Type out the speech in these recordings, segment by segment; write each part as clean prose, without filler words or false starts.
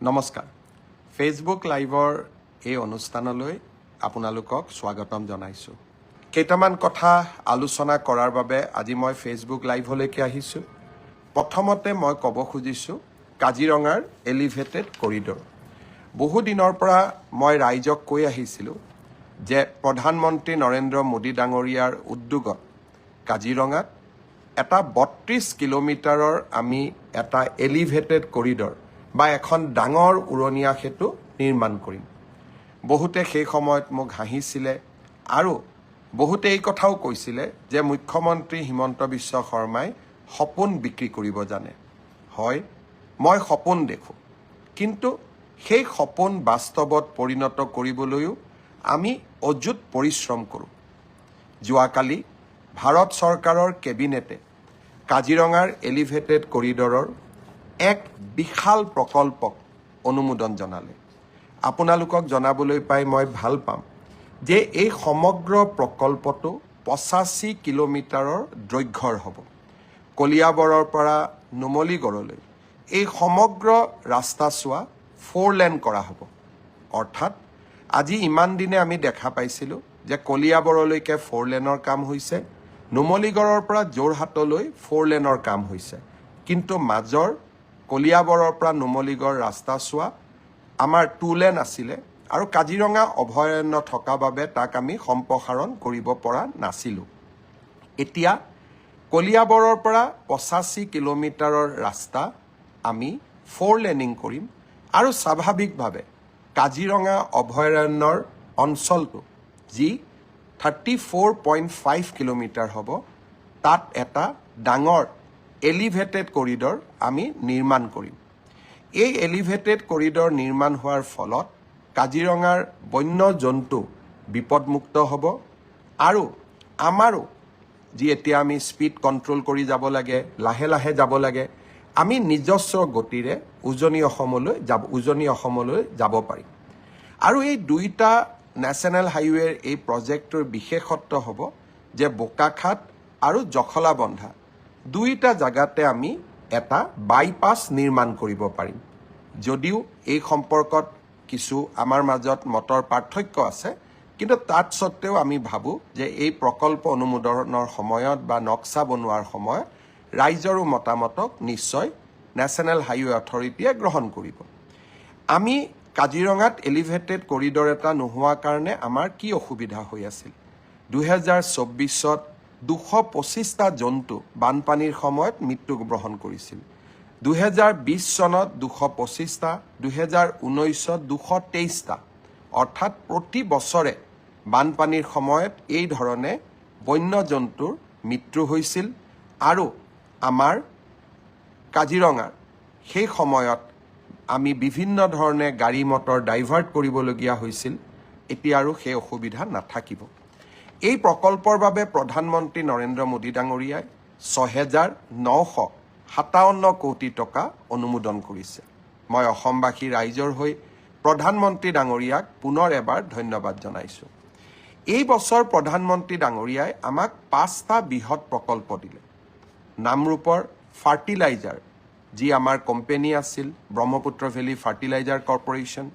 নমস্কাৰ ফেচবুক লাইভৰ এই অনুষ্ঠানলৈ আপোনালোকক স্বাগতম জনাইছোঁ কেইটামান কথা আলোচনা কৰাৰ বাবে আজি মই ফেচবুক লাইভলৈকে আহিছোঁ প্ৰথমতে মই ক'ব খুজিছোঁ কাজিৰঙাৰ এলিভেটেড কৰিডৰ বহু দিনৰ পৰা মই ৰাইজক কৈ আহিছিলোঁ যে প্ৰধানমন্ত্ৰী নৰেন্দ্ৰ মোদী ডাঙৰীয়াৰ উদ্যোগত কাজিৰঙাত এটা ৩২ কিলোমিটাৰৰ আমি এটা এলিভেটেড কৰিডৰ বা এখন ডাঙৰ উৰণীয়া সেতু নিৰ্মাণ কৰিম বহুতে সেই সময়ত মোক হাঁহিছিলে আৰু বহুতে এই কথাও কৈছিলে যে মুখ্যমন্ত্ৰী হিমন্ত বিশ্ব শৰ্মাই সপোন বিক্ৰী কৰিব জানে হয় মই সপোন দেখোঁ কিন্তু সেই সপোন বাস্তৱত পৰিণত কৰিবলৈও আমি অযুত পৰিশ্ৰম কৰোঁ যোৱাকালি ভাৰত চৰকাৰৰ কেবিনেটে কাজিৰঙাৰ এলিভেটেড কৰিডৰৰ এক বিশাল প্ৰকল্পক অনুমোদন জনালে আপোনালোকক জনাবলৈ পাই মই ভাল পাম যে এই সমগ্ৰ প্ৰকল্পটো ৮৫ কিলোমিটাৰৰ দৈৰ্ঘ্যৰ হ'ব কলিয়াবৰৰ পৰা নুমলীগড়লৈ এই সমগ্ৰ ৰাস্তাচোৱা 4 লেন কৰা হ'ব অৰ্থাৎ আজি ইমান দিনে আমি দেখা পাইছিলোঁ যে কলিয়াবৰলৈকে 4 লেনৰ কাম হৈছে নুমলীগড়ৰ পৰা যোৰহাটলৈ 4 লেনৰ কাম হৈছে কিন্তু মাজৰ কলিয়াবৰৰ পৰা নুমলীগড় ৰাস্তাচোৱা আমাৰ 2 লেন আছিলে আৰু কাজিৰঙা অভয়াৰণ্য থকা বাবে তাক আমি সম্প্ৰসাৰণ কৰিব পৰা নাছিলোঁ এতিয়া কলিয়াবৰৰ পৰা ৮৫ কিলোমিটাৰৰ ৰাস্তা আমি 4 লেনিং কৰিম আৰু স্বাভাৱিকভাৱে কাজিৰঙা অভয়াৰণ্যৰ অঞ্চলটো যি 34.5 কিলোমিটাৰ হ'ব তাত এটা ডাঙৰ এলিভেটেড কৰিডৰ আমি নিৰ্মাণ কৰিম এই এলিভেটেড কৰিডৰ নিৰ্মাণ হোৱাৰ ফলত কাজিৰঙাৰ বন্য জন্তু বিপদমুক্ত হ'ব আৰু আমাৰো যি এতিয়া আমি স্পীড কণ্ট্ৰল কৰি যাব লাগে লাহে লাহে যাব লাগে আমি নিজস্ব গতিৰে উজনি অসমলৈ যাব পাৰিম আৰু এই দুইটা নেশ্যনেল হাইৱেৰ এই প্ৰজেক্টৰ বিশেষত্ব হ'ব যে বোকাখাট আৰু জখলাবন্ধা দুইটা জাগাতে আমি এটা বাইপাছ নিৰ্মাণ কৰিব পাৰিম যদিও এই সম্পৰ্কত কিছু আমাৰ মাজত মতৰ পাৰ্থক্য আছে কিন্তু তাত সত্ত্বেও আমি ভাবোঁ যে এই প্ৰকল্প অনুমোদনৰ সময়ত বা নক্সা বনোৱাৰ সময়ত ৰাইজৰো মতামতক নিশ্চয় নেশ্যনেল হাইৱে অথৰিটিয়ে গ্ৰহণ কৰিব আমি কাজিৰঙাত এলিভেটেড কৰিডৰ এটা নোহোৱাৰ কাৰণে আমাৰ কি অসুবিধা হৈ আছিল 2024ত 225টা জন্তু বানপানীৰ সময়ত মৃত্যুবৰণ কৰিছিল 2020 চনত 225টা 2019ত 223টা অৰ্থাৎ প্ৰতি বছৰে বানপানীৰ সময়ত এই ধৰণে বন্য জন্তুৰ মৃত্যু হৈছিল আৰু আমাৰ কাজিৰঙাৰ সেই সময়ত আমি বিভিন্ন ধৰণে গাড়ী মটৰ ডাইভাৰ্ট কৰিবলগীয়া হৈছিল এতিয়া আৰু সেই অসুবিধা নাথাকিব এই প্ৰকল্পৰ বাবে প্ৰধানমন্ত্ৰী নৰেন্দ্ৰ মোদী ডাঙৰীয়াই 6,957 কোটি টকা অনুমোদন কৰিছে মই অসমবাসী ৰাইজৰ হৈ প্ৰধানমন্ত্ৰী ডাঙৰীয়াক পুনৰ এবাৰ ধন্যবাদ জনাইছোঁ এই বছৰ প্ৰধানমন্ত্ৰী ডাঙৰীয়াই আমাক 5টা বৃহৎ প্ৰকল্প দিলে নামৰূপৰ ফাৰ্টিলাইজাৰ যি আমাৰ কোম্পানী আছিল ব্ৰহ্মপুত্ৰ ভেলী ফাৰ্টিলাইজাৰ কৰ্পোৰেশ্যন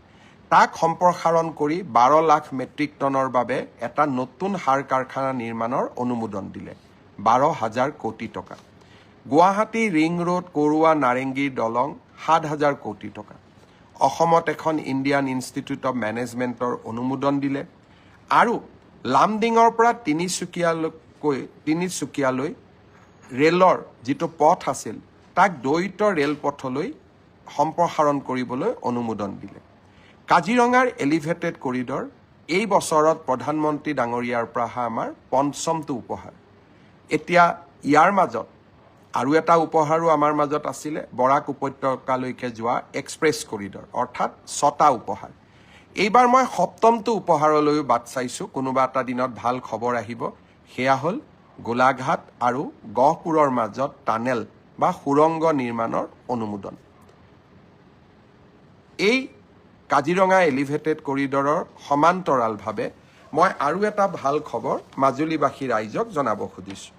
তাক সম্প্ৰসাৰণ কৰি 12 লাখ মেট্ৰিক টনৰ বাবে এটা নতুন সাৰ কাৰখানা নিৰ্মাণৰ অনুমোদন দিলে 12,000 কোটি টকা গুৱাহাটী ৰিং ৰোড কৰোৱা নাৰেংগীৰ দলং 7,000 কোটি টকা অসমত এখন ইণ্ডিয়ান ইনষ্টিটিউট অৱ মেনেজমেণ্টৰ অনুমোদন দিলে আৰু লামডিঙৰ পৰা তিনিচুকীয়ালৈ ৰেলৰ যিটো পথ আছিল তাক দ্বৈত ৰেলপথলৈ সম্প্ৰসাৰণ কৰিবলৈ অনুমোদন দিলে কাজিৰঙাৰ এলিভেটেড কৰিডৰ এই বছৰত প্ৰধানমন্ত্ৰী ডাঙৰীয়াৰ পৰা আমাৰ পঞ্চমটো উপহাৰ এতিয়া ইয়াৰ মাজত আৰু এটা উপহাৰো আমাৰ মাজত আছিলে বৰাক উপত্যকালৈকে যোৱা এক্সপ্ৰেছ কৰিডৰ অৰ্থাৎ 6টা উপহাৰ এইবাৰ মই সপ্তমটো উপহাৰলৈও বাট চাইছোঁ কোনোবা এটা দিনত ভাল খবৰ আহিব সেয়া হ'ল গোলাঘাট আৰু গহপুৰৰ মাজত টানেল বা সুৰংগ নিৰ্মাণৰ অনুমোদন এই কাজিৰঙা এলিভেটেড কৰিডৰৰ সমান্তৰালভাৱে মই আৰু এটা ভাল খবৰ মাজুলীবাসী ৰাইজক জনাব খুজিছোঁ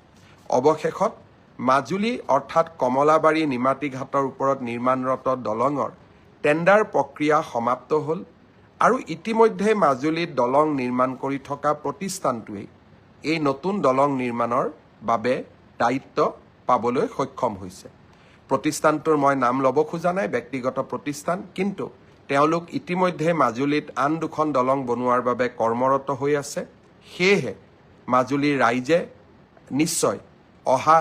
অৱশেষত মাজুলী অৰ্থাৎ কমলাবাৰী নিমাতী ঘাটৰ ওপৰত নিৰ্মাণৰত দলঙৰ টেণ্ডাৰ প্ৰক্ৰিয়া সমাপ্ত হ'ল আৰু ইতিমধ্যে মাজুলীত দলং নিৰ্মাণ কৰি থকা প্ৰতিষ্ঠানটোৱে এই নতুন দলং নিৰ্মাণৰ বাবে দায়িত্ব পাবলৈ সক্ষম হৈছে। প্ৰতিষ্ঠানটোৰ মই নাম ল'ব খোজা নাই, ব্যক্তিগত প্ৰতিষ্ঠান, কিন্তু তেওঁলোক ইতিমধ্যে মাজুলীত আন দুখন দলং বনোৱাৰ বাবে কৰ্মৰত হৈ আছে। সেয়েহে মাজুলীৰ ৰাইজে নিশ্চয় অহা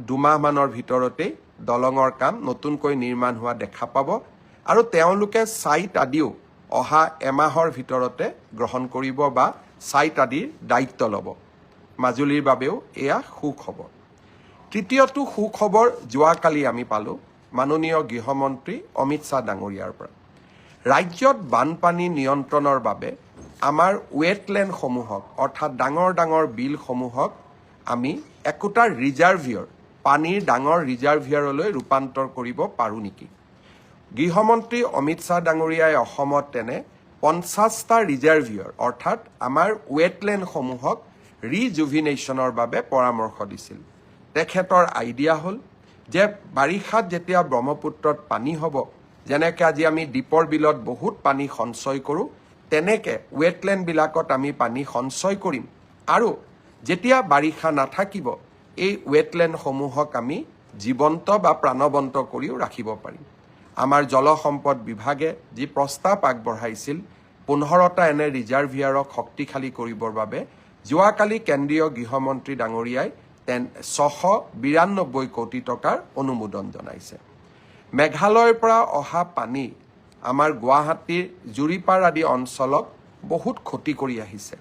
দুমাহমানৰ ভিতৰতেই দলঙৰ কাম নতুনকৈ নিৰ্মাণ হোৱা দেখা পাব আৰু তেওঁলোকে ছাইট আদিও অহা এমাহৰ ভিতৰতে গ্ৰহণ কৰিব বা ছাইট আদিৰ দায়িত্ব ল'ব। মাজুলীৰ বাবেও এয়া সুখবৰ। তৃতীয়টো সুখবৰ যোৱাকালি আমি পালোঁ মাননীয় গৃহমন্ত্ৰী অমিত শ্বাহ ডাঙৰীয়াৰ পৰা। ৰাজ্যত বানপানী নিয়ন্ত্ৰণৰ বাবে আমাৰ ৱেটলেণ্ডসমূহক অৰ্থাৎ ডাঙৰ ডাঙৰ বিলসমূহক আমি একোটা ৰিজাৰ্ভিয়ৰ, পানীৰ ডাঙৰ ৰিজাৰ্ভিয়ৰলৈ ৰূপান্তৰ কৰিব পাৰোঁ নেকি? গৃহমন্ত্ৰী অমিত শ্বাহ ডাঙৰীয়াই অসমত তেনে 50টা ৰিজাৰ্ভিয়ৰ অৰ্থাৎ আমাৰ ৱেটলেণ্ডসমূহক ৰিজুভিনেশ্যনৰ বাবে পৰামৰ্শ দিছিল। তেখেতৰ আইডিয়া হ'ল যে বাৰিষাত যেতিয়া ব্ৰহ্মপুত্ৰত পানী হ'ব, যেনেকৈ আজি আমি দীপৰ বিলত বহুত পানী সঞ্চয় কৰোঁ, তেনেকৈ ৱেটলেণ্ডবিলাকত আমি পানী সঞ্চয় কৰিম আৰু যেতিয়া বাৰিষা নাথাকিব এই ৱেটলেণ্ডসমূহক আমি জীৱন্ত বা প্ৰাণৱন্ত কৰিও ৰাখিব পাৰিম। আমাৰ জলসম্পদ বিভাগে যি প্ৰস্তাৱ আগবঢ়াইছিল 15টা এনে ৰিজাৰ্ভিয়াৰক শক্তিশালী কৰিবৰ বাবে যোৱাকালি কেন্দ্ৰীয় গৃহমন্ত্ৰী ডাঙৰীয়াই 692 কোটি টকাৰ অনুমোদন জনাইছে। মেঘালয়ৰ পৰা অহা পানী আমাৰ গুৱাহাটীৰ জুৰিপাৰ আদি অঞ্চলক বহুত ক্ষতি কৰি আহিছে।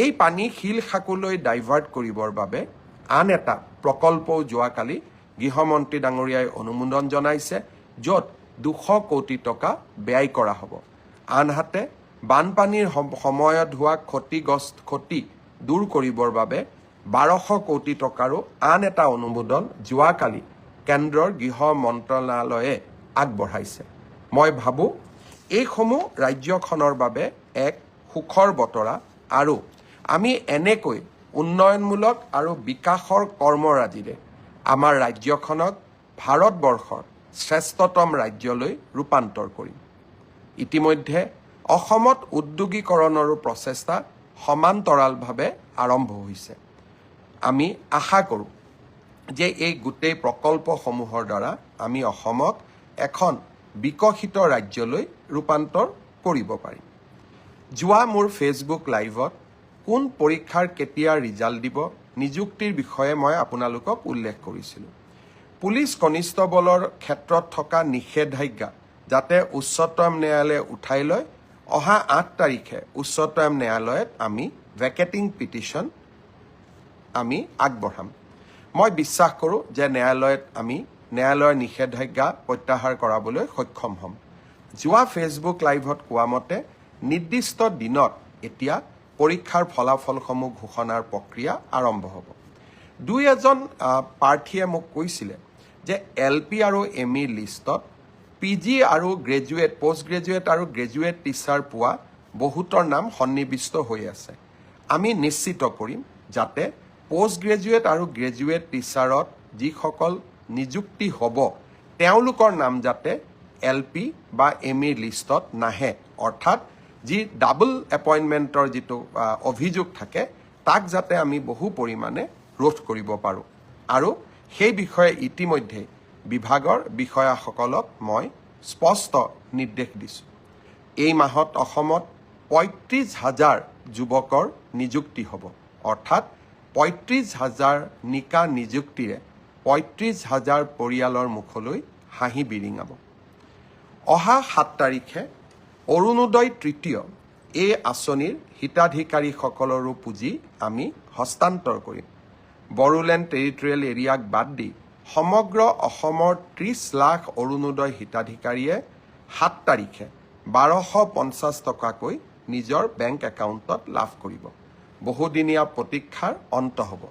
এই পানী শিলখাকুলৈ ডাইভাৰ্ট কৰিবৰ বাবে আন এটা প্ৰকল্পও যোৱাকালি গৃহমন্ত্ৰী ডাঙৰীয়াই অনুমোদন জনাইছে, য'ত 200 কোটি টকা ব্যয় কৰা হ'ব। আনহাতে বানপানীৰ সময়ত হোৱা ক্ষতি দূৰ কৰিবৰ বাবে 1200 কোটি টকাৰো আন এটা অনুমোদন যোৱাকালি কেন্দ্ৰৰ গৃহ মন্ত্ৰালয়ে আগবঢ়াইছে। মই ভাবোঁ এইসমূহ ৰাজ্যখনৰ বাবে এক সুখৰ বতৰা আৰু আমি এনেকৈ উন্নয়নমূলক আৰু বিকাশৰ কৰ্মৰাজিৰে আমাৰ ৰাজ্যখনক ভাৰতবৰ্ষৰ শ্ৰেষ্ঠতম ৰাজ্যলৈ ৰূপান্তৰ কৰিম। ইতিমধ্যে অসমত উদ্যোগীকৰণৰো প্ৰচেষ্টা সমান্তৰালভাৱে আৰম্ভ হৈছে। আমি আশা কৰোঁ যে এই গোটেই প্ৰকল্পসমূহৰ দ্বাৰা আমি অসমক এখন বিকশিত ৰাজ্যলৈ ৰূপান্তৰ কৰিব পাৰিম। যোৱা মোৰ ফেচবুক লাইভত কোন পৰীক্ষাৰ কেতিয়া ৰিজাল্ট দিব নিযুক্তিৰ বিষয়ে মই আপোনালোকক উল্লেখ কৰিছিলোঁ। পুলিচ কনিষ্টবলৰ ক্ষেত্ৰত থকা নিষেধাজ্ঞা যাতে উচ্চতম ন্যায়ালয়ে উঠাই লয়, অহা 8 তাৰিখে উচ্চতম ন্যায়ালয়ত আমি ভেকেটিং পিটিশ্যন আমি আগবঢ়াম। মই বিশ্বাস কৰোঁ যে ন্যায়ালয়ত আমি ন্যায়ালয়ৰ নিষেধাজ্ঞা প্ৰত্যাহাৰ কৰাবলৈ সক্ষম হ'ম। যোৱা ফেচবুক লাইভত কোৱা মতে নিৰ্দিষ্ট দিনত এতিয়া পৰীক্ষাৰ ফলাফলসমূহ ঘোষণাৰ প্ৰক্ৰিয়া আৰম্ভ হ'ব। দুই এজন প্ৰাৰ্থীয়ে মোক কৈছিলে যে LP আৰু ME লিষ্টত PG আৰু গ্ৰেজুৱেট, পোষ্ট গ্ৰেজুৱেট আৰু গ্ৰেজুৱেট টিচাৰ পোৱা বহুতৰ নাম সন্নিৱিষ্ট হৈ আছে। আমি নিশ্চিত কৰিম যাতে পোষ্ট গ্ৰেজুৱেট আৰু গ্ৰেজুৱেট টিচাৰত যিসকল নিযুক্তি হ'ব তেওঁলোকৰ নাম যাতে LP বা ME লিষ্টত নাহে, অৰ্থাৎ যি ডাবল এপইণ্টমেণ্টৰ যিটো অভিযোগ থাকে তাক যাতে আমি বহু পৰিমাণে ৰোধ কৰিব পাৰোঁ। আৰু সেই বিষয়ে ইতিমধ্যে বিভাগৰ বিষয়াসকলক মই স্পষ্ট নিৰ্দেশ দিছোঁ। এই মাহত অসমত 35,000 যুৱকৰ নিযুক্তি হ'ব, অৰ্থাৎ 35,000 নিকা নিযুক্তিৰে 35,000 পৰিয়ালৰ মুখলৈ হাঁহি বিৰিঙাব। অহা 7 তাৰিখে অৰুণোদয় তৃতীয় এই আঁচনিৰ হিতাধিকাৰীসকলৰো পুঁজি আমি হস্তান্তৰ কৰিম। বড়োলেণ্ড টেৰিটৰিয়েল এৰিয়াক বাদ দি সমগ্ৰ অসমৰ 30 লাখ অৰুণোদয় হিতাধিকাৰীয়ে 7 তাৰিখে 1250 টকাকৈ নিজৰ বেংক একাউণ্টত লাভ কৰিব। বহুদিনীয়া প্ৰতীক্ষাৰ অন্ত হ'ব।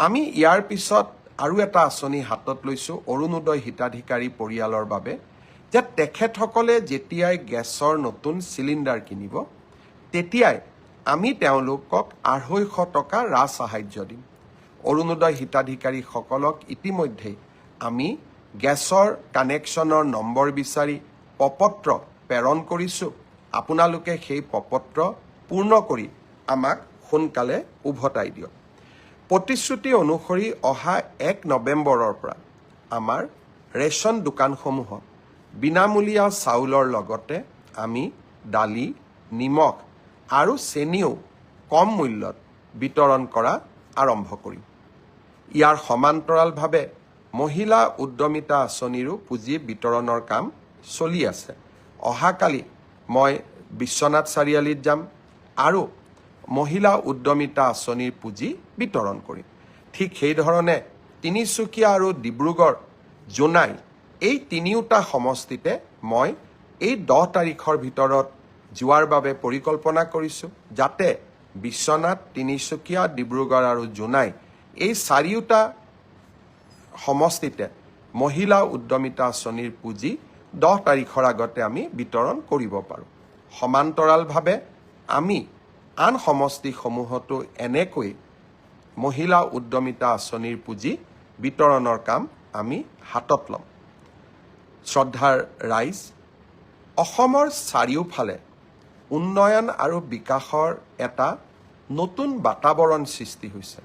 আমি ইয়াৰ পিছত আৰু এটা আঁচনি হাতত লৈছোঁ অৰুণোদয় হিতাধিকাৰী পৰিয়ালৰ বাবে, যে তেখেতসকলে যেতিয়াই গেছৰ নতুন চিলিণ্ডাৰ কিনিব তেতিয়াই আমি তেওঁলোকক 250 টকা ৰাজসাহাৰ্য দিম। অৰুণোদয় হিতাধিকাৰীসকলক ইতিমধ্যেই আমি গেছৰ কানেকশ্যনৰ নম্বৰ বিচাৰি প্ৰপত্ৰ প্ৰেৰণ কৰিছোঁ। আপোনালোকে সেই প্ৰপত্ৰ পূৰ্ণ কৰি আমাক সোনকালে উভতাই দিয়ক। প্ৰতিশ্ৰুতি অনুসৰি অহা 1 নৱেম্বৰৰ পৰা আমাৰ ৰেচন দোকানসমূহত বিনামূলীয়া চাউলৰ লগতে আমি দালি, নিমখ আৰু চেনিও কম মূল্যত বিতৰণ কৰা আৰম্ভ কৰিম। ইয়াৰ সমান্তৰালভাৱে মহিলা উদ্যমিতা আঁচনিৰো পুঁজি বিতৰণৰ কাম চলি আছে। অহাকালি মই বিশ্বনাথ চাৰিআলিত যাম আৰু মহিলা উদ্যমিতা আঁচনিৰ পুঁজি বিতৰণ কৰিম। ঠিক সেইধৰণে তিনিচুকীয়া আৰু ডিব্ৰুগড়, জোনাই এই তিনিওটা সমষ্টিতে মই এই 10 তাৰিখৰ ভিতৰত যোৱাৰ বাবে পৰিকল্পনা কৰিছোঁ, যাতে বিশ্বনাথ, তিনিচুকীয়া, ডিব্ৰুগড় আৰু জোনাই এই চাৰিওটা সমষ্টিতে মহিলা উদ্যমিতা আঁচনিৰ পুঁজি 10 তাৰিখৰ আগতে আমি বিতৰণ কৰিব পাৰোঁ। সমান্তৰালভাৱে আমি আন সমষ্টিসমূহতো এনেকৈ মহিলা উদ্যমিতা আঁচনিৰ পুঁজি বিতৰণৰ কাম আমি হাতত ল'ম। শ্ৰদ্ধাৰ ৰাইজ, অসমৰ চাৰিওফালে উন্নয়ন আৰু বিকাশৰ এটা নতুন বাতাবৰণ সৃষ্টি হৈছে।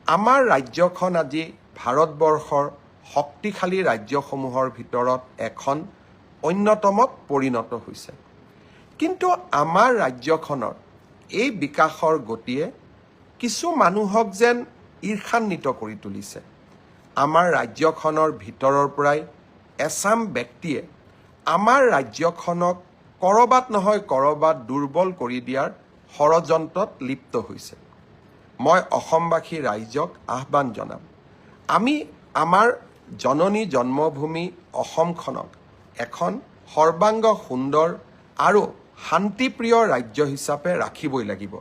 আমাৰ ৰাজ্যখন আজি ভাৰতবৰ্ষৰ শক্তিশালী ৰাজ্যসমূহৰ ভিতৰত এখন অন্যতমত পৰিণত হৈছে। কিন্তু আমাৰ ৰাজ্যখনৰ এই বিকাশৰ গতিয়ে কিছু মানুহক যেন ঈৰ্ষান্বিত কৰি তুলিছে। আমাৰ ৰাজ্যখনৰ ভিতৰৰ পৰাই এচাম ব্যক্তিয়ে আমাৰ ৰাজ্যখনক কৰবাত নহয় কৰবাত দুৰ্বল কৰি দিয়াৰ ষড়যন্ত্ৰত লিপ্ত হৈছে। মই অসমবাসী ৰাইজক আহ্বান জনাম, আমি আমাৰ জননী জন্মভূমি অসমখনক এখন সৰ্বাংগ সুন্দৰ আৰু শান্তিপ্ৰিয় ৰাজ্য হিচাপে ৰাখিবই লাগিব।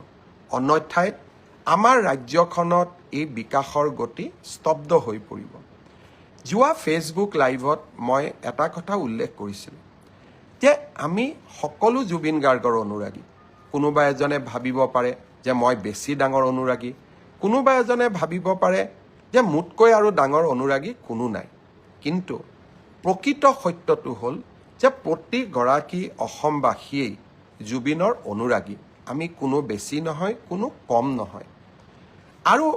অন্যথাই আমাৰ ৰাজ্যখনত এই বিকাশৰ গতি স্তব্ধ হৈ পৰিব। যোৱা ফেচবুক লাইভত মই এটা কথা উল্লেখ কৰিছিলোঁ যে আমি সকলো জুবিন গাৰ্গৰ অনুৰাগী। কোনোবা এজনে ভাবিব পাৰে যে মই বেছি ডাঙৰ অনুৰাগী, কোনোবা এজনে ভাবিব পাৰে যে মোতকৈ আৰু ডাঙৰ অনুৰাগী কোনো নাই। কিন্তু প্ৰকৃত সত্যটো হ'ল যে প্ৰতিগৰাকী অসমবাসীয়েই জুবিনৰ অনুৰাগী। আমি কোনো বেছি নহয়, কোনো কম নহয়। আৰু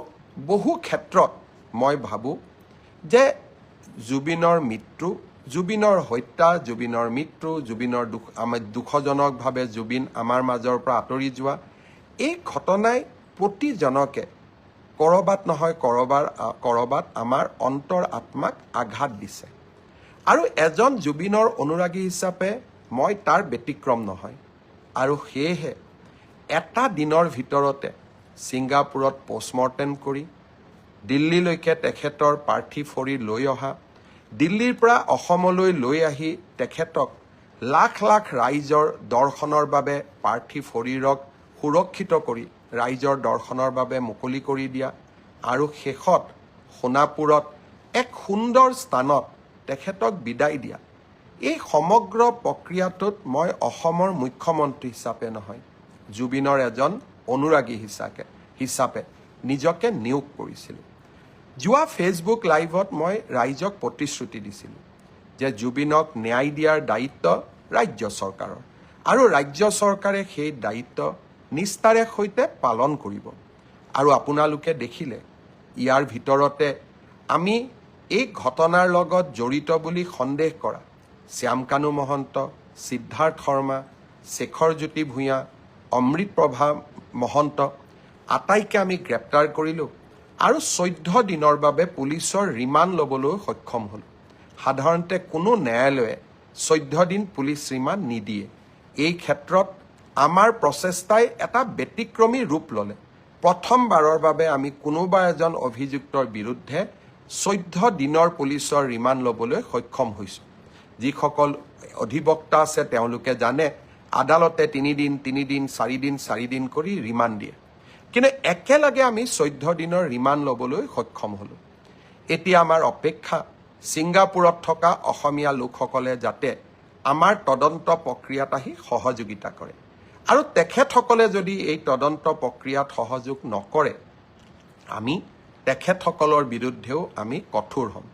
বহু ক্ষেত্ৰত মই ভাবোঁ যে জুবিনৰ মৃত্যু, জুবিনৰ হত্যা, জুবিনৰ মৃত্যু, জুবিনৰ দুখজনকভাৱে জুবিন আমাৰ মাজৰ পৰা আঁতৰি যোৱা, এই ঘটনাই প্ৰতিজনকে কৰবাত নহয় কৰবাত আমাৰ অন্তৰ আত্মাক আঘাত দিছে। আৰু এজন জুবিনৰ অনুৰাগী হিচাপে মই তাৰ ব্যতিক্ৰম নহয়। আৰু সেয়েহে এটা দিনৰ ভিতৰতে ছিংগাপুৰত পষ্টমৰ্টেম কৰি দিল্লীলৈকে তেখেতৰ পাৰ্থিৱ শৰীৰ লৈ অহা, দিল্লীৰ পৰা অসমলৈ লৈ আহি তেখেতক লাখ লাখ ৰাইজৰ দৰ্শনৰ বাবে পাৰ্থিৱ শৰীৰক সুৰক্ষিত কৰি ৰাইজৰ দৰ্শনৰ বাবে মুকলি কৰি দিয়া, আৰু শেষত সোণাপুৰত এক সুন্দৰ স্থানত তেখেতক বিদায় দিয়া, এই সমগ্ৰ প্ৰক্ৰিয়াটোত মই অসমৰ মুখ্যমন্ত্ৰী হিচাপে নহয়, জুবিনৰ এজন অনুৰাগী হিচাপে নিজকে নিয়োগ কৰিছিলোঁ। যোৱা ফেচবুক লাইভত মই ৰাইজক প্ৰতিশ্ৰুতি দিছিলোঁ যে জুবিনক ন্যায় দিয়াৰ দায়িত্ব ৰাজ্য চৰকাৰৰ, আৰু ৰাজ্য চৰকাৰে সেই দায়িত্ব নিষ্ঠাৰে সৈতে পালন কৰিব। আৰু আপোনালোকে দেখিলে ইয়াৰ ভিতৰতে আমি এই ঘটনাৰ লগত জড়িত বুলি সন্দেহ কৰা শ্যামকানু মহন্ত, সিদ্ধাৰ্থ শৰ্মা, শেখৰজ্যোতি ভূঞা, অমৃতপ্ৰভা মহন্ত আটাইকে আমি গ্ৰেপ্তাৰ কৰিলোঁ আৰু 14 দিনৰ বাবে পুলিচৰ ৰিমাণ্ড ল'বলৈ সক্ষম হ'লোঁ। সাধাৰণতে কোনো ন্যায়ালয়ে 14 দিন পুলিচ ৰিমাণ্ড নিদিয়ে। এই ক্ষেত্ৰত আমাৰ প্ৰচেষ্টাই এটা ব্যতিক্ৰমী ৰূপ ল'লে। প্ৰথমবাৰৰ বাবে আমি কোনোবা এজন অভিযুক্তৰ বিৰুদ্ধে 14 দিনৰ পুলিচৰ ৰিমাণ্ড ল'বলৈ সক্ষম হৈছোঁ। যিসকল অধিবক্তা আছে তেওঁলোকে জানে আদালতে 3 দিন 4 দিন কৰি ৰিমাণ্ড দিয়ে, কিন্তু একেলগে আমি 14 দিনৰ ৰিমাণ্ড ল'বলৈ সক্ষম হ'লোঁ। এতিয়া আমাৰ অপেক্ষা ছিংগাপুৰত থকা অসমীয়া লোকসকলে যাতে আমাৰ তদন্ত প্ৰক্ৰিয়াত আহি সহযোগিতা কৰে, আৰু তেখেতসকলে যদি এই তদন্ত প্ৰক্ৰিয়াত সহযোগ নকৰে আমি তেখেতসকলৰ বিৰুদ্ধেও আমি কঠোৰ হ'ম।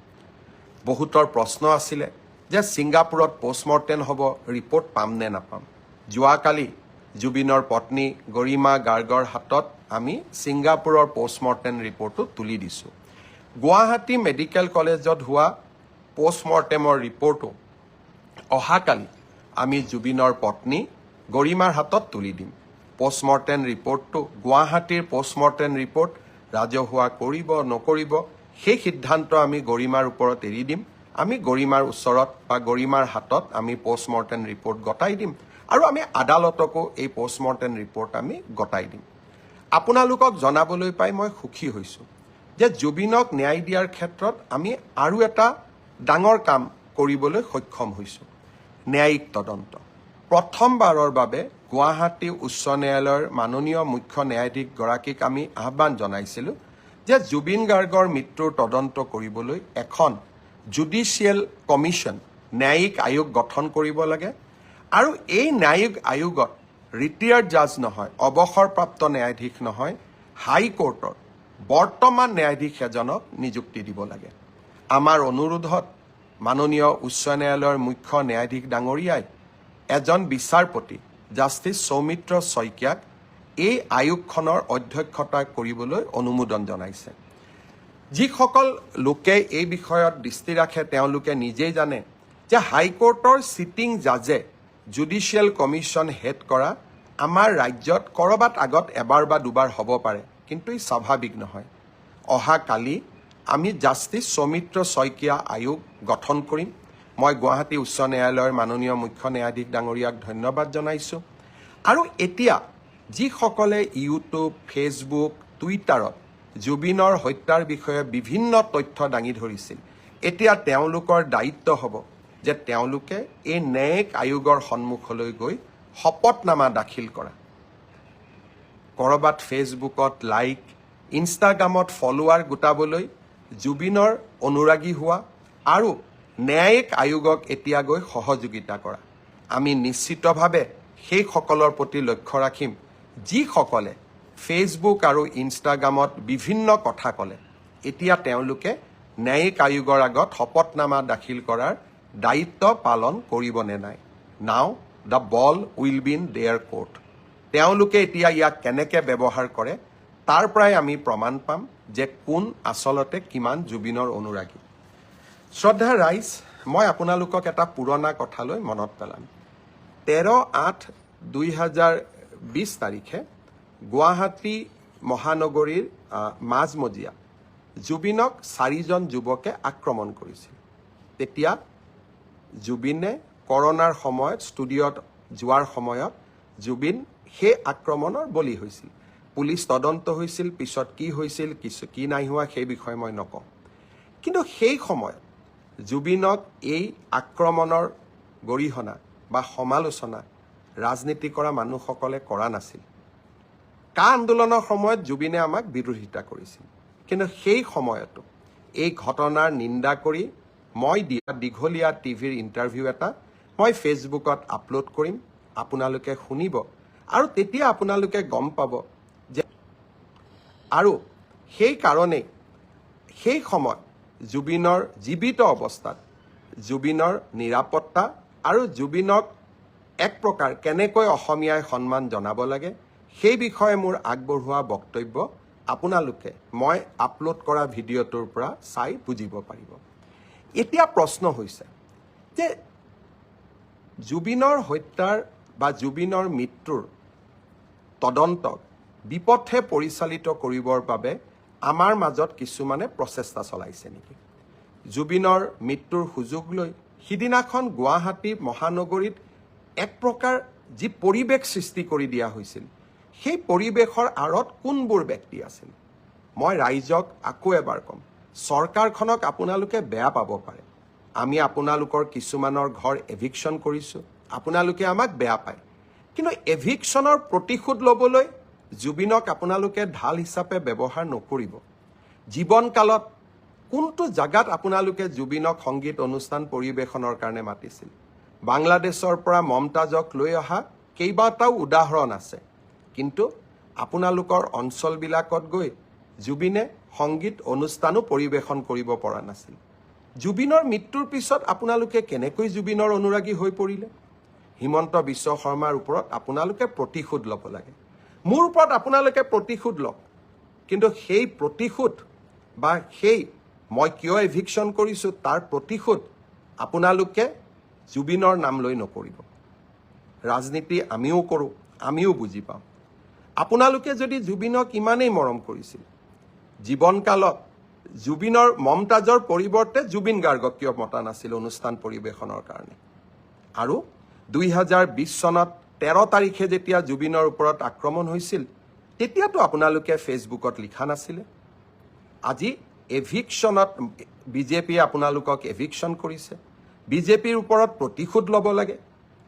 বহুতৰ প্ৰশ্ন আছিলে যে ছিংগাপুৰত পষ্টমৰ্টেম হ'ব, ৰিপৰ্ট পাম নে নাপাম। যোৱাকালি জুবিনৰ পত্নী গৰিমা গাৰ্গৰ হাতত আমি ছিংগাপুৰৰ পষ্টমৰ্টেম ৰিপৰ্টটো তুলি দিছোঁ। গুৱাহাটী মেডিকেল কলেজত হোৱা পষ্টমৰ্টেমৰ ৰিপৰ্টো অহাকালি আমি জুবিনৰ পত্নী গৰিমাৰ হাতত তুলি দিম। পষ্টমৰ্টেম ৰিপৰ্টটো গুৱাহাটীৰ পষ্টমৰ্টেম ৰিপৰ্ট ৰাজহুৱা কৰিব নকৰিব সেই সিদ্ধান্ত আমি গৰিমাৰ ওপৰত এৰি দিম। আমি গৰিমাৰ ওচৰত বা গৰিমাৰ হাতত আমি পষ্টমৰ্টেম ৰিপৰ্ট গতাই দিম আৰু আমি আদালতকো এই পষ্টমৰ্টেম ৰিপৰ্ট আমি গতাই দিম। আপোনালোকক জনাবলৈ পাই মই সুখী হৈছোঁ যে জুবিনক ন্যায় দিয়াৰ ক্ষেত্ৰত আমি আৰু এটা ডাঙৰ কাম কৰিবলৈ সক্ষম হৈছোঁ। ন্যায়িক তদন্ত প্ৰথমবাৰৰ বাবে গুৱাহাটী উচ্চ ন্যায়ালয়ৰ মাননীয় মুখ্য ন্যায়াধীশগৰাকীক আমি আহ্বান জনাইছিলোঁ যে জুবিন গাৰ্গৰ মৃত্যুৰ তদন্ত কৰিবলৈ এখন জুডিচিয়েল কমিশ্যন ন্যায়িক আয়োগ গঠন কৰিব লাগে আৰু এই ন্যায়িক আয়োগত ৰিটায়াৰ্ড জাজ নহয়, অৱসৰপ্ৰাপ্ত ন্যায়াধীশ নহয়, হাইকোৰ্টৰ বৰ্তমান ন্যায়াধীশ এজনক নিযুক্তি দিব লাগে। আমাৰ অনুৰোধত মাননীয় উচ্চ ন্যায়ালয়ৰ মুখ্য ন্যায়াধীশ ডাঙৰীয়াই এজন বিচাৰপতি জাষ্টিছ সৌমিত্ৰ শইকীয়াক এই আয়োগখনৰ অধ্যক্ষতা কৰিবলৈ অনুমোদন জনাইছে। যিসকল লোকে এই বিষয়ত দৃষ্টি ৰাখে তেওঁলোকে নিজেই জানে যে হাইকোৰ্টৰ চিটিং জাজে জুডিচিয়েল কমিশ্যন হেড কৰা আমাৰ ৰাজ্যত ক'ৰবাত আগত এবাৰ বা দুবাৰ হ'ব পাৰে, কিন্তু ই স্বাভাৱিক নহয়। অহাকালি আমি জাষ্টিছ সৌমিত্ৰ শইকীয়া আয়োগ গঠন কৰিম। মই গুৱাহাটী উচ্চ ন্যায়ালয়ৰ মাননীয় মুখ্য ন্যায়াধীশ ডাঙৰীয়াক ধন্যবাদ জনাইছোঁ। আৰু এতিয়া যিসকলে ইউটিউব, ফেচবুক, টুইটাৰত জুবিনৰ হত্যাৰ বিষয়ে বিভিন্ন তথ্য দাঙি ধৰিছিল, এতিয়া তেওঁলোকৰ দায়িত্ব হ'ব যে তেওঁলোকে এই ন্যায়িক আয়োগৰ সন্মুখলৈ গৈ শপতনামা দাখিল কৰা। ক'ৰবাত ফেচবুকত লাইক, ইনষ্টাগ্ৰামত ফলোৱাৰ গোটাবলৈ জুবিনৰ অনুৰাগী হোৱা আৰু ন্যায়িক আয়োগক এতিয়া গৈ সহযোগিতা কৰা। আমি নিশ্চিতভাৱে সেইসকলৰ প্ৰতি লক্ষ্য ৰাখিম যিসকলে ফেচবুক আৰু ইনষ্টাগ্ৰামত বিভিন্ন কথা ক'লে। এতিয়া তেওঁলোকে ন্যায়িক আয়োগৰ আগত শপতনামা দাখিল কৰাৰ দায়িত্ব পালন কৰিবনে নাই। নাও the ball will be in there court. তেওঁলোকে এতিয়া ইয়াক কেনেকৈ ব্যৱহাৰ কৰে তাৰ পৰাই আমি প্ৰমাণ পাম যে কোন আচলতে কিমান জুবিনৰ অনুৰাগী। শ্ৰদ্ধা ৰাইজ, মই আপোনালোকক এটা পুৰণা কথালৈ মনত পেলাম। 13/8/2020 তাৰিখে গুৱাহাটী মহানগৰীৰ মাজমজিয়া জুবিনক 4জন যুৱকে আক্ৰমণ কৰিছিল। তেতিয়া জুবিনে কৰোনাৰ সময়ত ষ্টুডিঅ'ত যোৱাৰ সময়ত জুবিন সেই আক্ৰমণৰ বলি হৈছিল। পুলিচ তদন্ত হৈছিল, পিছত কি হৈছিল কি নাই হোৱা সেই বিষয়ে মই নকওঁ। কিন্তু সেই সময়ত জুবিনক এই আক্ৰমণৰ গৰিহণা বা সমালোচনা ৰাজনীতি কৰা মানুহসকলে কৰা নাছিল। কা আন্দোলনৰ সময়ত জুবিনে আমাক বিৰোধিতা কৰিছিল, কিন্তু সেই সময়তো এই ঘটনাৰ নিন্দা কৰি মই দিয়া দীঘলীয়া টিভিৰ ইণ্টাৰভিউ এটা মই ফেচবুকত আপলোড কৰিম। আপোনালোকে শুনিব আৰু তেতিয়া আপোনালোকে গম পাব যে আৰু সেইকাৰণেই সেই সময়ত জুবিনৰ জীৱিত অৱস্থাত জুবিনৰ নিৰাপত্তা আৰু জুবিনক এক প্ৰকাৰ কেনেকৈ অসমীয়াই সন্মান জনাব লাগে সেই বিষয়ে মোৰ আগবঢ়োৱা বক্তব্য আপোনালোকে মই আপলোড কৰা ভিডিঅ'টোৰ পৰা চাই বুজিব পাৰিব। এতিয়া প্ৰশ্ন হৈছে যে জুবিনৰ হত্যাৰ বা জুবিনৰ মৃত্যুৰ তদন্তক বিপথে পৰিচালিত কৰিবৰ বাবে আমাৰ মাজত কিছুমানে প্ৰচেষ্টা চলাইছে নেকি? জুবিনৰ মৃত্যুৰ সুযোগ লৈ সিদিনাখন গুৱাহাটী মহানগৰীত এক প্ৰকাৰ যি পৰিৱেশ সৃষ্টি কৰি দিয়া হৈছিল, সেই পৰিৱেশৰ আঁৰত কোনবোৰ ব্যক্তি আছিল? মই ৰাইজক আকৌ এবাৰ ক'ম, চৰকাৰখনক আপোনালোকে বেয়া পাব পাৰে। আমি আপোনালোকৰ কিছুমানৰ ঘৰ এভিকশ্যন কৰিছোঁ, আপোনালোকে আমাক বেয়া পায়। কিন্তু এভিকশ্যনৰ প্ৰতিশোধ ল'বলৈ জুবিনক আপোনালোকে ঢাল হিচাপে ব্যৱহাৰ নকৰিব। জীৱনকালত কোনটো জাগাত আপোনালোকে জুবিনক সংগীত অনুষ্ঠান পৰিৱেশনৰ কাৰণে মাতিছিল? বাংলাদেশৰ পৰা মমতাজক লৈ অহা কেইবাটাও উদাহৰণ আছে, কিন্তু আপোনালোকৰ অঞ্চলবিলাকত গৈ জুবিনে সংগীত অনুষ্ঠানো পৰিৱেশন কৰিব পৰা নাছিল। জুবিনৰ মৃত্যুৰ পিছত আপোনালোকে কেনেকৈ জুবিনৰ অনুৰাগী হৈ পৰিলে? হিমন্ত বিশ্ব শৰ্মাৰ ওপৰত আপোনালোকে প্ৰতিশোধ ল'ব লাগে। মোৰ ওপৰত আপোনালোকে প্ৰতিশোধ লওক, কিন্তু সেই প্ৰতিশোধ বা সেই মই কিয় এভিকশ্যন কৰিছোঁ তাৰ প্ৰতিশোধ আপোনালোকে জুবিনৰ নাম লৈ নকৰিব। ৰাজনীতি আমিও কৰোঁ, আমিও বুজি পাওঁ। আপোনালোকে যদি জুবিনক ইমানেই মৰম কৰিছিল, জীৱনকালত জুবিনৰ মমতাজৰ পৰিৱৰ্তে জুবিন গাৰ্গক কিয় মতা নাছিল অনুষ্ঠান পৰিৱেশনৰ কাৰণে? আৰু 2020 চনত 13 তাৰিখে যেতিয়া জুবিনৰ ওপৰত আক্ৰমণ হৈছিল, তেতিয়াতো আপোনালোকে ফেচবুকত লিখা নাছিলে। আজি এভিকশ্যনত বিজেপিয়ে আপোনালোকক এভিকশ্যন কৰিছে। বিজেপিৰ ওপৰত প্ৰতিশোধ ল'ব লাগে।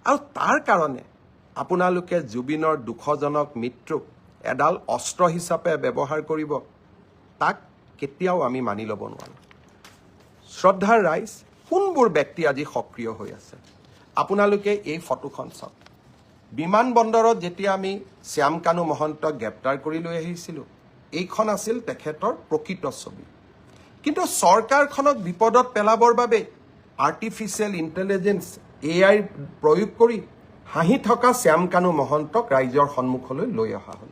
আৰু তাৰ কাৰণে আপোনালোকে জুবিনৰ দুখজনক মৃত্যুক এডাল অস্ত্ৰ হিচাপে ব্যৱহাৰ কৰিব, তাক কেতিয়াও আমি মানি ল'ব নোৱাৰোঁ। শ্ৰদ্ধাৰ ৰাইজ, কোনবোৰ ব্যক্তি আজি সক্ৰিয় হৈ আছে? আপোনালোকে এই ফটোখন চাওক। বিমানবন্দৰত যেতিয়া আমি শ্যাম কানু মহন্তক গ্ৰেপ্তাৰ কৰি লৈ আহিছিলোঁ, এইখন আছিল তেখেতৰ প্ৰকৃত ছবি। কিন্তু চৰকাৰখনক বিপদত পেলাবৰ বাবে আৰ্টিফিচিয়েল ইণ্টেলিজেঞ্চ AI প্ৰয়োগ কৰি হাঁহি থকা শ্যাম কানু মহন্তক ৰাইজৰ সন্মুখলৈ লৈ অহা হ'ল।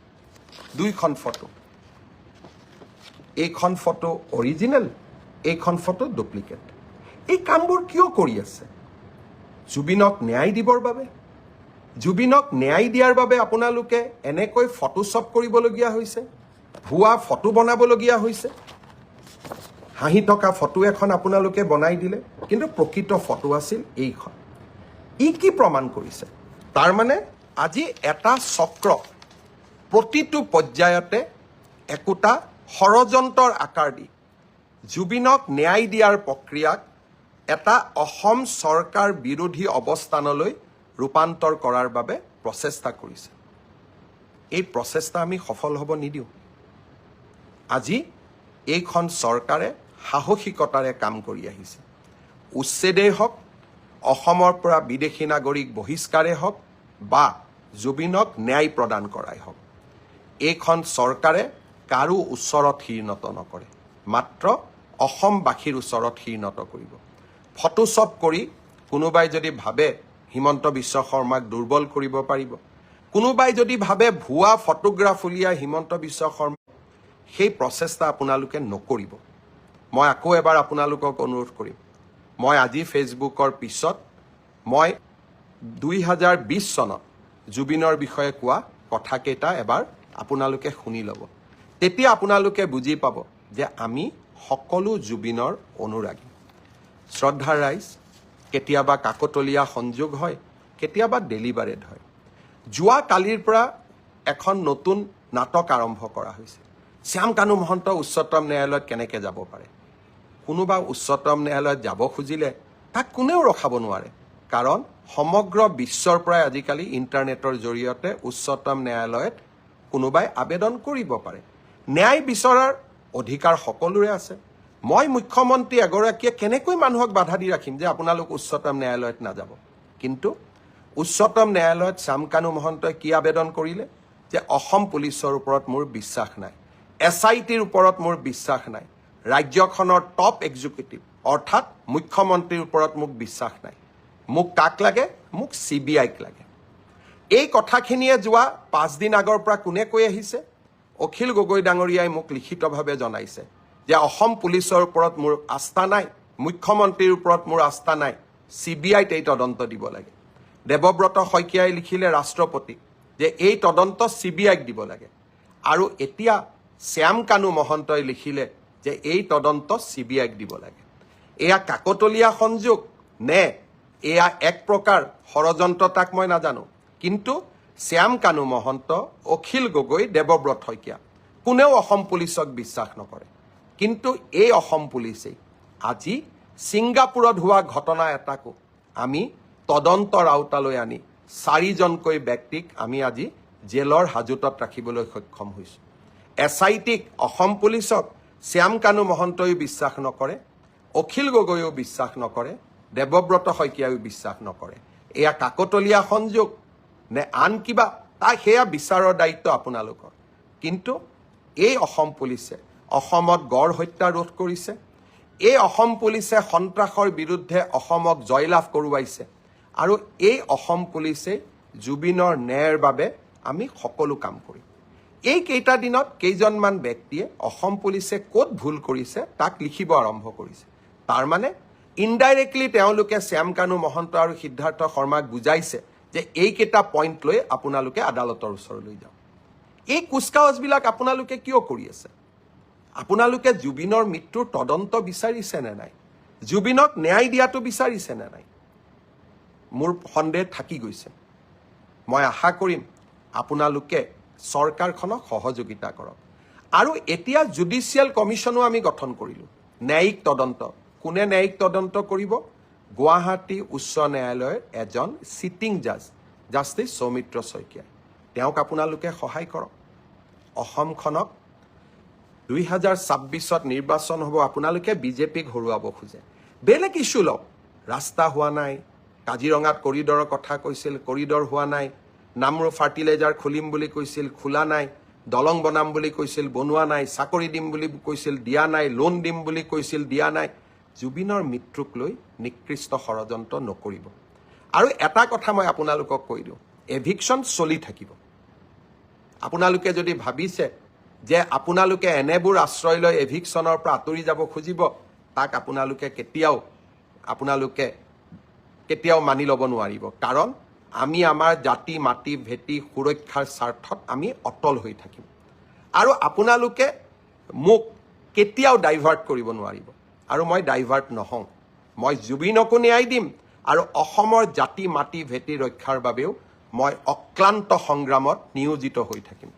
দুইখন ফটো, এইখন ফটো অৰিজিনেল, এইখন ফটো ডুপ্লিকেট। এই কামবোৰ কিয় কৰি আছে? জুবিনক ন্যায় দিবৰ বাবে? জুবিনক ন্যায় দিয়াৰ বাবে আপোনালোকে এনেকৈ ফটোশ্বপ কৰিবলগীয়া হৈছে, ভুৱা ফটো বনাবলগীয়া হৈছে। হাঁহি থকা ফটো এখন আপোনালোকে বনাই দিলে, কিন্তু প্ৰকৃত ফটো আছিল এইখন। ই কি প্ৰমাণ কৰিছে? তাৰমানে আজি এটা চক্ৰ প্ৰতিটো পৰ্যায়তে একোটা ষড়যন্ত্ৰৰ আকাৰ দি জুবিনক ন্যায় দিয়াৰ প্ৰক্ৰিয়াক এটা অসম চৰকাৰ বিৰোধী অৱস্থানলৈ ৰূপান্তৰ কৰাৰ বাবে প্ৰচেষ্টা কৰিছে। এই প্ৰচেষ্টা আমি সফল হ'ব নিদিওঁ। আজি এইখন চৰকাৰে সাহসিকতাৰে কাম কৰি আহিছে। উচ্ছেদেই হওক, অসমৰ পৰা বিদেশী নাগৰিক বহিষ্কাৰেই হওক বা জুবিনক ন্যায় প্ৰদান কৰাই হওক, এইখন চৰকাৰে কাৰো ওচৰত শিৰনত নকৰে, মাত্ৰ অসমবাসীৰ ওচৰত শিৰনত কৰিব। ফটোশ্বপ কৰি কোনোবাই যদি ভাবে হিমন্ত বিশ্ব শৰ্মাক দুৰ্বল কৰিব পাৰিব, কোনোবাই যদি ভাবে ভুৱা ফটোগ্ৰাফ উলিয়াই হিমন্ত বিশ্ব শৰ্মা, সেই প্ৰচেষ্টা আপোনালোকে নকৰিব। মই আকৌ এবাৰ আপোনালোকক অনুৰোধ কৰিম, মই আজি ফেচবুকৰ পিছত মই 2020 চনত জুবিনৰ বিষয়ে কোৱা কথাকেইটা এবাৰ আপোনালোকে শুনি ল'ব। তেতিয়া আপোনালোকে বুজি পাব যে আমি সকলো জুবিনৰ অনুৰাগী। শ্ৰদ্ধাৰ ৰাইজ, কেতিয়াবা কাকতলীয়া সংযোগ হয়, কেতিয়াবা ডেলিভাৰেড হয়। যোৱা কালিৰ পৰা এখন নতুন নাটক আৰম্ভ কৰা হৈছে। শ্যাম কানু মহন্ত উচ্চতম ন্যায়ালয়ত কেনেকৈ যাব পাৰে? কোনোবা উচ্চতম ন্যায়ালয়ত যাব খুজিলে তাক কোনেও ৰখাব নোৱাৰে, কাৰণ সমগ্ৰ বিশ্বৰ পৰাই আজিকালি ইণ্টাৰনেটৰ জৰিয়তে উচ্চতম ন্যায়ালয়ত কোনোবাই আবেদন কৰিব পাৰে। ন্যায় বিচৰাৰ অধিকাৰ সকলোৰে আছে। মই মুখ্যমন্ত্ৰী এগৰাকীয়ে কেনেকৈ মানুহক বাধা দি ৰাখিম যে আপোনালোক উচ্চতম ন্যায়ালয়ত নাযাব? কিন্তু উচ্চতম ন্যায়ালয়ত শ্যাম কানু মহন্তই কি আবেদন কৰিলে? যে অসম পুলিচৰ ওপৰত মোৰ বিশ্বাস নাই, SITৰ ওপৰত মোৰ বিশ্বাস নাই, ৰাজ্যখনৰ টপ এক্সিকিউটিভ অৰ্থাৎ মুখ্যমন্ত্ৰীৰ ওপৰত মোক বিশ্বাস নাই। মোক কাক লাগে? মোক CBIক লাগে। এই কথাখিনিয়ে যোৱা 5 দিন আগৰ পৰা কোনে কৈ আহিছে? অখিল গগৈ ডাঙৰীয়াই মোক লিখিতভাৱে জনাইছে যে অসম পুলিচৰ ওপৰত মোৰ আস্থা নাই, মুখ্যমন্ত্ৰীৰ ওপৰত মোৰ আস্থা নাই, CBIত এই তদন্ত দিব লাগে। দেৱব্ৰত শইকীয়াই লিখিলে ৰাষ্ট্ৰপতিক যে এই তদন্ত CBIক দিব লাগে। আৰু এতিয়া শ্যাম কানু মহন্তই লিখিলে যে এই তদন্ত CBIক দিব লাগে। এয়া কাকতলীয়া সংযোগ নে এয়া এক প্ৰকাৰ ষড়যন্ত্ৰ, তাক মই নাজানো। কিন্তু শ্যাম কানু মহন্ত, অখিল গগৈ, দেৱব্ৰত শইকীয়া কোনেও অসম পুলিচক বিশ্বাস নকৰে। কিন্তু এই অসম পুলিচেই আজি ছিংগাপুৰত হোৱা ঘটনা এটাকো আমি তদন্তৰ আওতালৈ আনি 4জনকৈ ব্যক্তিক আমি আজি জেলৰ হাজতত ৰাখিবলৈ সক্ষম হৈছোঁ। SITক, অসম পুলিচক শ্যাম কানু মহন্তইও বিশ্বাস নকৰে, অখিল গগৈও বিশ্বাস নকৰে, দেৱব্ৰত শইকীয়াইও বিশ্বাস নকৰে। এয়া কাকতলীয়া সংযোগ নে আন কিবা, তাক সেয়া বিচাৰৰ দায়িত্ব আপোনালোকৰ। কিন্তু এই অসম পুলিচে অসমত গড় হত্যা ৰোধ কৰিছে, এই অসম পুলিচে সন্ত্ৰাসৰ বিৰুদ্ধে অসমক জয়লাভ কৰোৱাইছে আৰু এই অসম পুলিচে জুবিনৰ ন্যায়ৰ বাবে আমি সকলো কাম কৰিম এই কেইটা দিনত কেইজনমান ব্যক্তিয়ে অসম পুলিচে ক'ত ভুল কৰিছে তাক লিখিব আৰম্ভ কৰিছে তাৰ মানে ইনডাইৰেক্টলি তেওঁলোকে শ্যাম কানু মহন্ত আৰু সিদ্ধাৰ্থ শৰ্মাক বুজাইছে যে এই কেইটা পইণ্ট লৈ আপোনালোকে আদালতৰ ওচৰলৈ যাওক এই কুচকাৱাজবিলাক আপোনালোকে কিয় কৰি আছে আপোনালোকে জুবিনৰ মৃত্যুৰ তদন্ত বিচাৰিছে নে নাই জুবিনক ন্যায় দিয়াটো বিচাৰিছে নে নাই মোৰ সন্দেহ থাকি গৈছে মই আশা কৰিম আপোনালোকে চৰকাৰখনক সহযোগিতা কৰক আৰু এতিয়া জুডিচিয়েল কমিশ্যনো আমি গঠন কৰিলোঁ ন্যায়িক তদন্ত কোনে ন্যায়িক তদন্ত কৰিব গুৱাহাটী উচ্চ ন্যায়ালয়ৰ এজন চিটিং জাজ জাষ্টিছ সৌমিত্ৰ শইকীয়া তেওঁক আপোনালোকে সহায় কৰক অসমখনক 2026ত নিৰ্বাচন হ'ব আপোনালোকে বিজেপিক হৰুৱাব খোজে বেলেগ ইছ্যু লওক ৰাস্তা হোৱা নাই কাজিৰঙাত কৰিডৰৰ কথা কৈছিল কৰিডৰ হোৱা নাই নামৰু ফাৰ্টিলাইজাৰ খুলিম বুলি কৈছিল খোলা নাই দলং বনাম বুলি কৈছিল বনোৱা নাই চাকৰি দিম বুলি কৈছিল দিয়া নাই লোন দিম বুলি কৈছিল দিয়া নাই জুবিনৰ মৃত্যুক লৈ নিকৃষ্ট ষড়যন্ত্ৰ নকৰিব আৰু এটা কথা মই আপোনালোকক কৈ দিওঁ এভিকশ্যন চলি থাকিব আপোনালোকে যদি ভাবিছে যে আপোনালোকে এনেবোৰ আশ্ৰয় লৈ এভিকশ্যনৰ পৰা আঁতৰি যাব খুজিব তাক আপোনালোকে কেতিয়াও মানি ল'ব নোৱাৰিব কাৰণ আমি আমাৰ জাতি মাটি ভেটি সুৰক্ষাৰ স্বাৰ্থত আমি অটল হৈ থাকিম আৰু আপোনালোকে মোক কেতিয়াও ডাইভাৰ্ট কৰিব নোৱাৰিব আৰু মই ডাইভাৰ্ট নহওঁ মই জুবিনকো ন্যায় দিম আৰু অসমৰ জাতি মাটি ভেটি ৰক্ষাৰ বাবেও মই অক্লান্ত সংগ্ৰামত নিয়োজিত হৈ থাকিম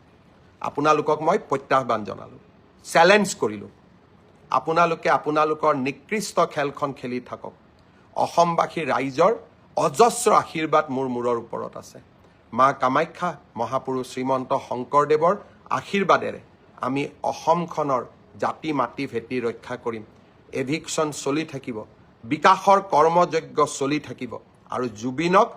আপোনালোকক মই প্ৰত্যাহ্বান জনালোঁ চেলেঞ্জ কৰিলোঁ আপোনালোকে আপোনালোকৰ নিকৃষ্ট খেলখন খেলি থাকক অসমবাসী ৰাইজৰ অজস্ৰ আশীৰ্বাদ মোৰ মূৰৰ ওপৰত আছে মা কামাখ্যা মহাপুৰুষ শ্ৰীমন্ত শংকৰদেৱৰ আশীৰ্বাদেৰে আমি অসমখনৰ জাতি মাটি ভেটি ৰক্ষা কৰিম এভিকশ্যন চলি থাকিব বিকাশৰ কৰ্মযজ্ঞ চলি থাকিব আৰু জুবিনক